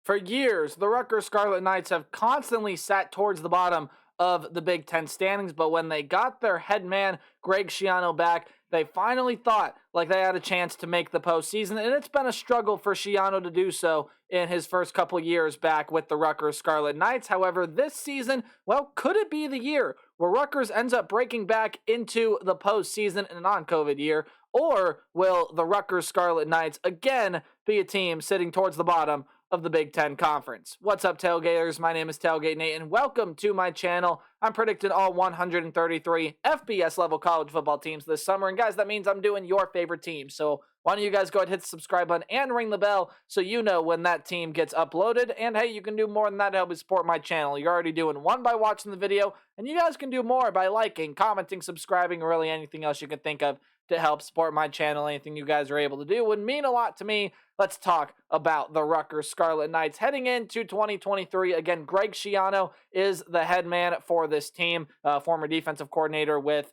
For years, the Rutgers Scarlet Knights have constantly sat towards the bottom of the Big Ten standings, but when they got their head man, Greg Schaino, back, they finally thought like they had a chance to make the postseason, and it's been a struggle for Schiano to do so in his first couple years back with the Rutgers Scarlet Knights. However, this season, well, could it be the year where Rutgers ends up breaking back into the postseason in a non-COVID year, or will the Rutgers Scarlet Knights again be a team sitting towards the bottom of the Big Ten Conference? What's up, Tailgaters? My name is Tailgate Nate, and welcome to my channel. I'm predicting all 133 FBS level college football teams this summer, and guys, that means I'm doing your favorite team. So why don't you guys go ahead and hit the subscribe button and ring the bell so you know when that team gets uploaded. And hey, you can do more than that to help me support my channel. You're already doing one by watching the video, and you guys can do more by liking, commenting, subscribing, or really anything else you can think of to help support my channel. Anything you guys are able to do would mean a lot to me. Let's talk about the Rutgers Scarlet Knights heading into 2023. Again, Greg Schiano is the head man for this team, former defensive coordinator with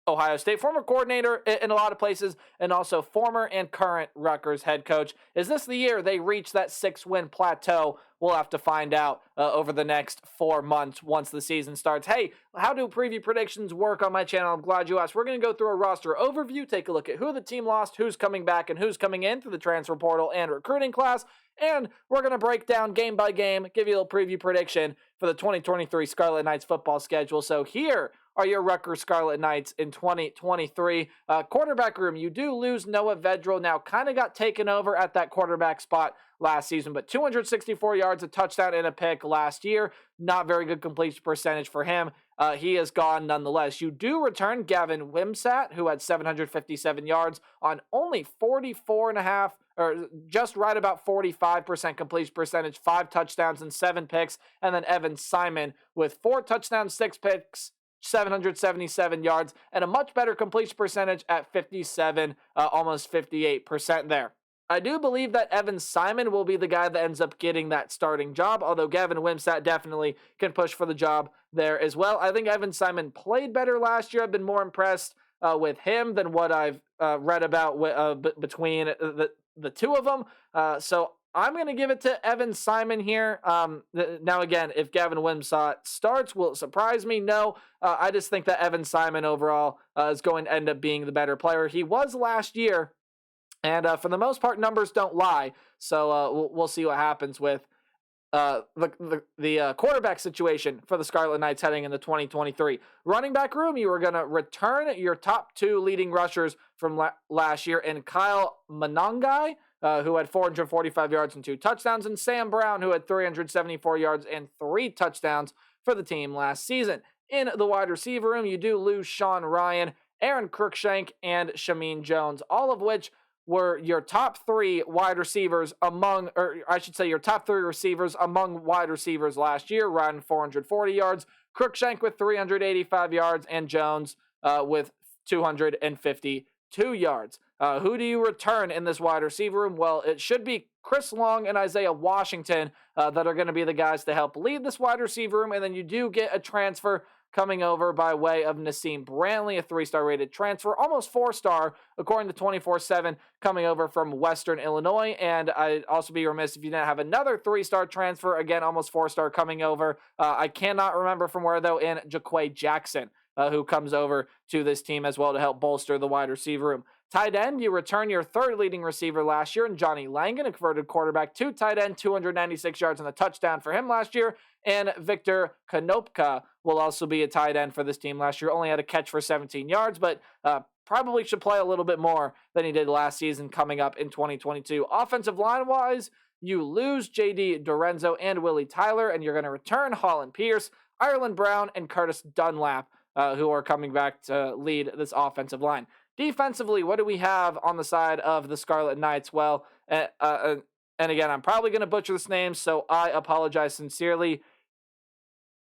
Ohio State, former coordinator in a lot of places, and also former and current Rutgers head coach. Is this the year they reach that 6-win plateau? We'll have to find out over the next 4 months once the season starts. Hey, how do preview predictions work on my channel? I'm glad you asked. We're going to go through a roster overview, take a look at who the team lost, who's coming back, and who's coming in through the transfer portal and recruiting class. And we're going to break down game by game, give you a little preview prediction for the 2023 Scarlet Knights football schedule. So here are your Rutgers Scarlet Knights in 2023. Quarterback room, you do lose Noah Vedral. Now, kind of got taken over at that quarterback spot last season, but 264 yards, a touchdown, and a pick last year. Not very good completion percentage for him. He is gone nonetheless. You do return Gavin Wimsatt, who had 757 yards on only 44.5, or just right about 45% completion percentage, 5 touchdowns and 7 picks. And then Evan Simon with 4 touchdowns, 6 picks, 777 yards, and a much better completion percentage at 57, almost 58% there. I do believe that Evan Simon will be the guy that ends up getting that starting job, although Gavin Wimsatt definitely can push for the job there as well. I think Evan Simon played better last year. I've been more impressed with him than what I've read about between the two of them. So I'm going to give it to Evan Simon here. Now, again, if Gavin Wimsatt starts, will it surprise me? No. I just think that Evan Simon overall is going to end up being the better player. He was last year, and for the most part, numbers don't lie. So we'll see what happens with the quarterback situation for the Scarlet Knights heading into 2023. Running back room, you are going to return your top 2 leading rushers from last year in Kyle Monangai, who had 445 yards and 2 touchdowns, and Sam Brown, who had 374 yards and 3 touchdowns for the team last season. In the wide receiver room, you do lose Sean Ryan, Aaron Cruikshank, and Shameen Jones, all of which were your top 3 wide receivers among, or I should say your top 3 receivers among wide receivers last year. Ryan 440 yards, Cruikshank with 385 yards, and Jones with 252 yards. Who do you return in this wide receiver room? Well, it should be Chris Long and Isaiah Washington that are going to be the guys to help lead this wide receiver room. And then you do get a transfer coming over by way of Nassim Brantley, a 3-star rated transfer, almost 4-star, according to 24/7, coming over from Western Illinois. And I'd also be remiss if you didn't have another 3-star transfer, again, almost 4-star, coming over. I cannot remember from where, though, in Jaquay Jackson, who comes over to this team as well to help bolster the wide receiver room. Tight end, you return your 3rd leading receiver last year in Johnny Langan, a converted quarterback to tight end, 296 yards and a touchdown for him last year. And Victor Konopka will also be a tight end for this team last year. Only had a catch for 17 yards, but probably should play a little bit more than he did last season coming up in 2022. Offensive line-wise, you lose J.D. Dorenzo and Willie Tyler, and you're going to return Holland Pierce, Ireland Brown, and Curtis Dunlap, who are coming back to lead this offensive line. Defensively, what do we have on the side of the Scarlet Knights? Well, and again, I'm probably going to butcher this name, so I apologize sincerely.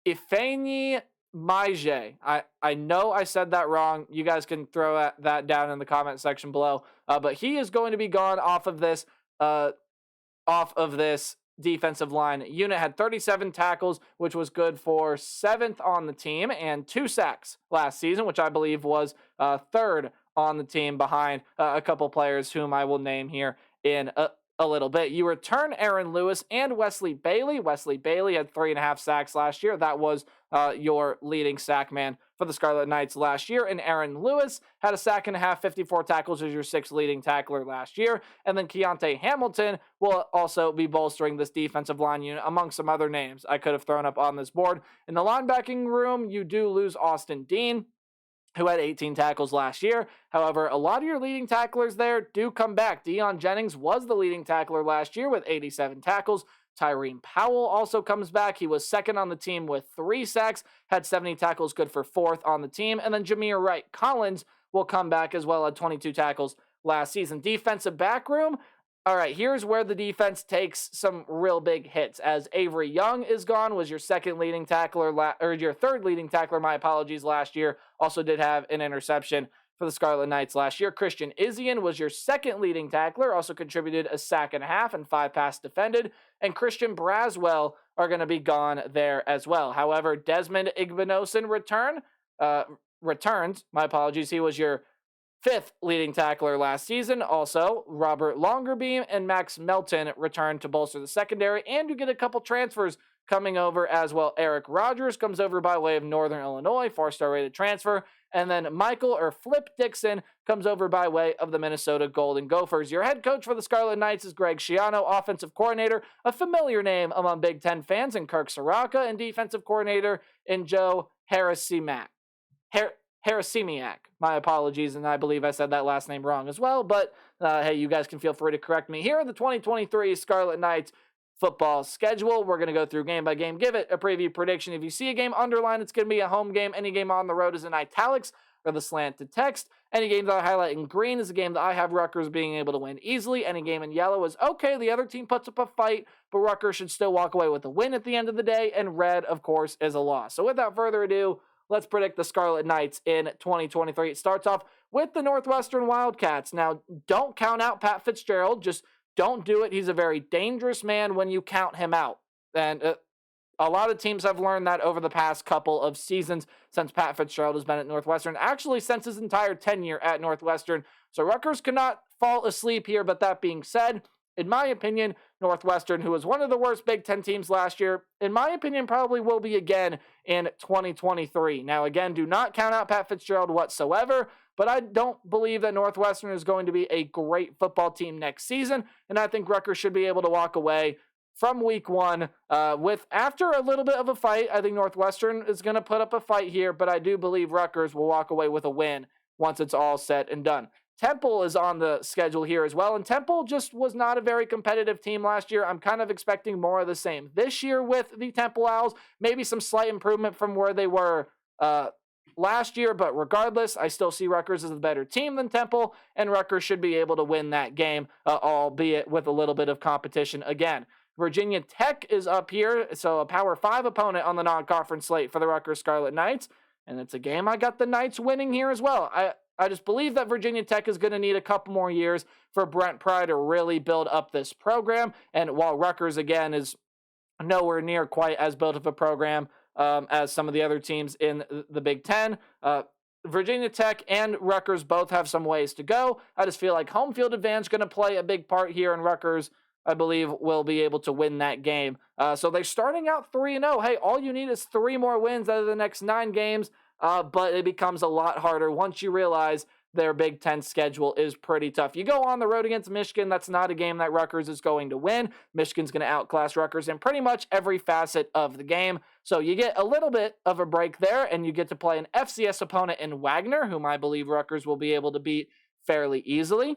Ifeanyi Maije. I know I said that wrong. You guys can throw that down in the comment section below. But he is going to be gone off of this defensive line unit. Had 37 tackles, which was good for 7th on the team, and 2 sacks last season, which I believe was 3rd on the team behind a couple players whom I will name here in a little bit. You return Aaron Lewis and Wesley Bailey. Wesley Bailey had 3.5 sacks last year. That was your leading sack man for the Scarlet Knights last year. And Aaron Lewis had a sack and a half, 54 tackles as your 6th leading tackler last year. And then Keontae Hamilton will also be bolstering this defensive line unit, among some other names I could have thrown up on this board. In the linebacking room, you do lose Austin Dean, who had 18 tackles last year. However, a lot of your leading tacklers there do come back. Deion Jennings was the leading tackler last year with 87 tackles. Tyreen Powell also comes back. He was 2nd on the team with 3 sacks, had 70 tackles, good for 4th on the team. And then Jameer Wright Collins will come back as well, at 22 tackles last season. Defensive back room, all right, here's where the defense takes some real big hits. As Avery Young is gone, was your 2nd leading tackler, or your 3rd leading tackler, my apologies, last year. Also did have an interception for the Scarlet Knights last year. Christian Izzian was your 2nd leading tackler, also contributed a sack and a half and 5 pass defended. And Christian Braswell are going to be gone there as well. However, Desmond Igbinosun returns, my apologies, he was your 5th leading tackler last season. Also, Robert Longerbeam and Max Melton return to bolster the secondary, and you get a couple transfers coming over as well. Eric Rogers comes over by way of Northern Illinois, 4-star rated transfer, and then Flip Dixon comes over by way of the Minnesota Golden Gophers. Your head coach for the Scarlet Knights is Greg Schiano, offensive coordinator, a familiar name among Big Ten fans in Kirk Soraka, and defensive coordinator in Joe Harasimiak. My apologies, and I believe I said that last name wrong as well, but hey, you guys can feel free to correct me. Here are the 2023 Scarlet Knights football schedule. We're going to go through game by game, give it a preview prediction. If you see a game underlined, it's going to be a home game. Any game on the road is in italics or the slanted text. Any game that I highlight in green is a game that I have Rutgers being able to win easily. Any game in yellow is okay, the other team puts up a fight, but Rutgers should still walk away with a win at the end of the day, and red, of course, is a loss. So without further ado, let's predict the Scarlet Knights in 2023. It starts off with the Northwestern Wildcats. Now, don't count out Pat Fitzgerald. Just don't do it. He's a very dangerous man when you count him out. And a lot of teams have learned that over the past couple of seasons since Pat Fitzgerald has been at Northwestern. Actually, since his entire tenure at Northwestern. So Rutgers cannot fall asleep here. But that being said, in my opinion, Northwestern, who was one of the worst Big Ten teams last year, in my opinion, probably will be again in 2023. Now, again, do not count out Pat Fitzgerald whatsoever, but I don't believe that Northwestern is going to be a great football team next season, and I think Rutgers should be able to walk away from week 1 with, after a little bit of a fight. I think Northwestern is going to put up a fight here, but I do believe Rutgers will walk away with a win once it's all said and done. Temple is on the schedule here as well, and Temple just was not a very competitive team last year. I'm kind of expecting more of the same this year with the Temple Owls. Maybe some slight improvement from where they were last year, but regardless, I still see Rutgers as a better team than Temple, and Rutgers should be able to win that game, albeit with a little bit of competition again. Virginia Tech is up here, so a Power 5 opponent on the non-conference slate for the Rutgers Scarlet Knights, and it's a game I got the Knights winning here as well. I just believe that Virginia Tech is going to need a couple more years for Brent Pry to really build up this program. And while Rutgers, again, is nowhere near quite as built of a program as some of the other teams in the Big Ten, Virginia Tech and Rutgers both have some ways to go. I just feel like home field advantage is going to play a big part here, and Rutgers, I believe, will be able to win that game. So they're starting out 3-0. Hey, all you need is 3 more wins out of the next 9 games. But it becomes a lot harder once you realize their Big Ten schedule is pretty tough. You go on the road against Michigan, that's not a game that Rutgers is going to win. Michigan's going to outclass Rutgers in pretty much every facet of the game. So you get a little bit of a break there, and you get to play an FCS opponent in Wagner, whom I believe Rutgers will be able to beat fairly easily.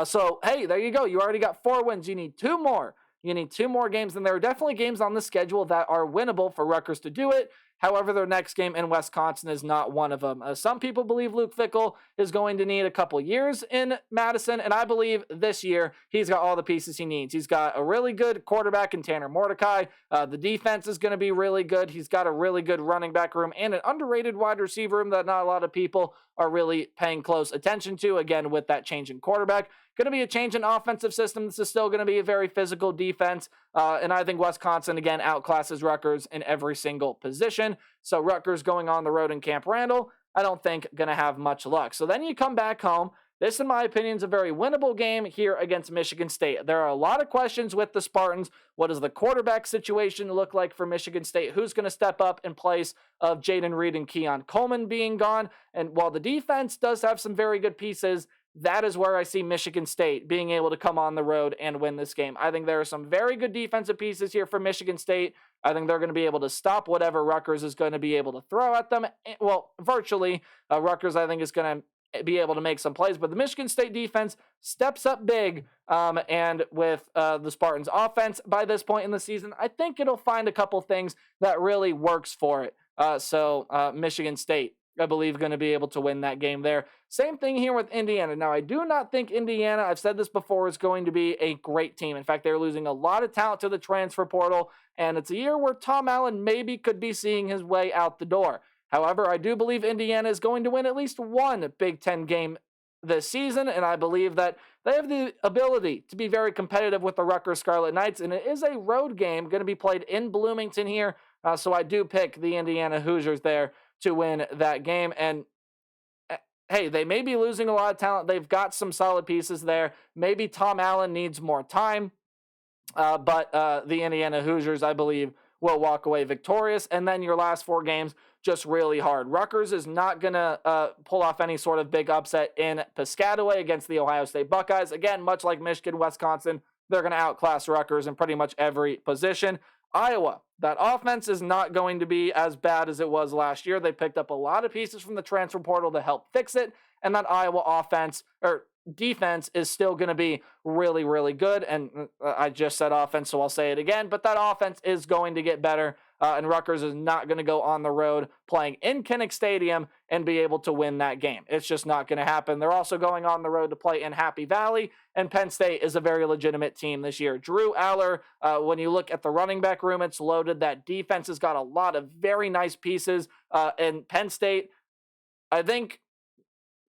So, hey, there you go. You already got 4 wins. You need 2 more. You need 2 more games, and there are definitely games on the schedule that are winnable for Rutgers to do it. However, their next game in Wisconsin is not one of them. Some people believe Luke Fickell is going to need a couple years in Madison, and I believe this year he's got all the pieces he needs. He's got a really good quarterback in Tanner Mordecai. The defense is going to be really good. He's got a really good running back room and an underrated wide receiver room that not a lot of people are really paying close attention to, again, with that change in quarterback. Going to be a change in offensive system. This is still going to be a very physical defense. And I think Wisconsin, again, outclasses Rutgers in every single position. So Rutgers going on the road in Camp Randall, I don't think going to have much luck. So then you come back home This, in my opinion, is a very winnable game here against Michigan State. There are a lot of questions with the Spartans. What does the quarterback situation look like for Michigan State? Who's going to step up in place of Jaden Reed and Keon Coleman being gone? And while the defense does have some very good pieces, that is where I see Michigan State being able to come on the road and win this game. I think there are some very good defensive pieces here for Michigan State. I think they're going to be able to stop whatever Rutgers is going to be able to throw at them. Well, virtually. Rutgers, I think, is going to be able to make some plays, but the Michigan State defense steps up big, and with the Spartans offense by this point in the season, I think it'll find a couple things that really works for it. So Michigan State, I believe, going to be able to win that game there. Same thing here with Indiana. Now, I do not think Indiana, I've said this before, is going to be a great team. In fact, they're losing a lot of talent to the transfer portal, and it's a year where Tom Allen maybe could be seeing his way out the door. However, I do believe Indiana is going to win at least one Big Ten game this season, and I believe that they have the ability to be very competitive with the Rutgers Scarlet Knights, and it is a road game going to be played in Bloomington here, so I do pick the Indiana Hoosiers there to win that game. And hey, they may be losing a lot of talent. They've got some solid pieces there. Maybe Tom Allen needs more time, but the Indiana Hoosiers, I believe, will walk away victorious. And then your last four games, just really hard. Rutgers is not going to pull off any sort of big upset in Piscataway against the Ohio State Buckeyes. Again, much like Michigan, Wisconsin, they're going to outclass Rutgers in pretty much every position. Iowa, that offense is not going to be as bad as it was last year. They picked up a lot of pieces from the transfer portal to help fix it, and that Iowa offense, or defense, is still going to be really, really good. And I just said offense, so I'll say it again, but that offense is going to get better, and Rutgers is not going to go on the road playing in Kinnick Stadium and be able to win that game. It's just not going to happen. They're also going on the road to play in Happy Valley, and Penn State is a very legitimate team this year. Drew Aller, when you look at the running back room, it's loaded. That defense has got a lot of very nice pieces, and Penn State, I think,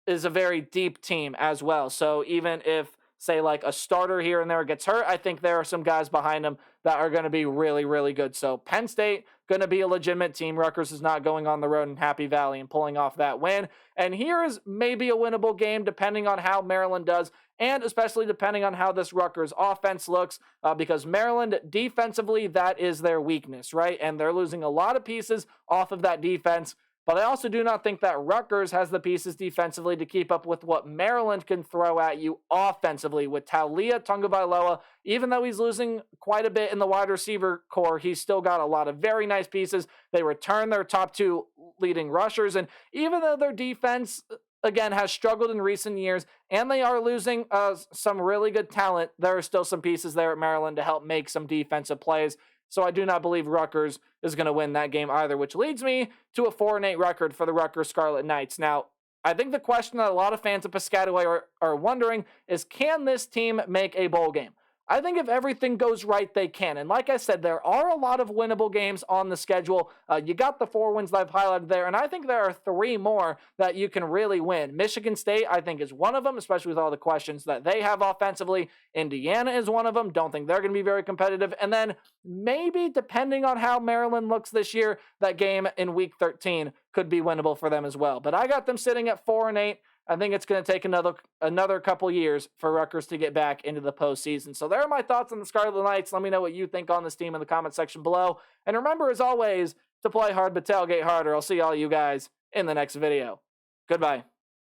is a very deep team as well. So even if, say, like a starter here and there gets hurt, I think there are some guys behind them that are going to be really, really good. So Penn State, going to be a legitimate team. Rutgers is not going on the road in Happy Valley and pulling off that win. And here is maybe a winnable game depending on how Maryland does, and especially depending on how this Rutgers offense looks, because Maryland, defensively, that is their weakness, right? And they're losing a lot of pieces off of that defense. But I also do not think that Rutgers has the pieces defensively to keep up with what Maryland can throw at you offensively. With Taulia Tagovailoa, even though he's losing quite a bit in the wide receiver core, he's still got a lot of very nice pieces. They return their top two leading rushers, and even though their defense, again, has struggled in recent years, and they are losing some really good talent, there are still some pieces there at Maryland to help make some defensive plays. So I do not believe Rutgers is going to win that game either, which leads me to a 4-8 record for the Rutgers Scarlet Knights. Now, I think the question that a lot of fans of Piscataway are wondering is, can this team make a bowl game? I think if everything goes right, they can. And like I said, there are a lot of winnable games on the schedule. You got the 4 wins that I've highlighted there, and I think there are 3 more that you can really win. Michigan State, I think, is one of them, especially with all the questions that they have offensively. Indiana is one of them. Don't think they're going to be very competitive. And then maybe, depending on how Maryland looks this year, that game in Week 13 could be winnable for them as well. But I got them sitting at 4-8. I think it's going to take another couple years for Rutgers to get back into the postseason. So there are my thoughts on the Scarlet Knights. Let me know what you think on this team in the comment section below. And remember, as always, to play hard but tailgate harder. I'll see all you guys in the next video. Goodbye.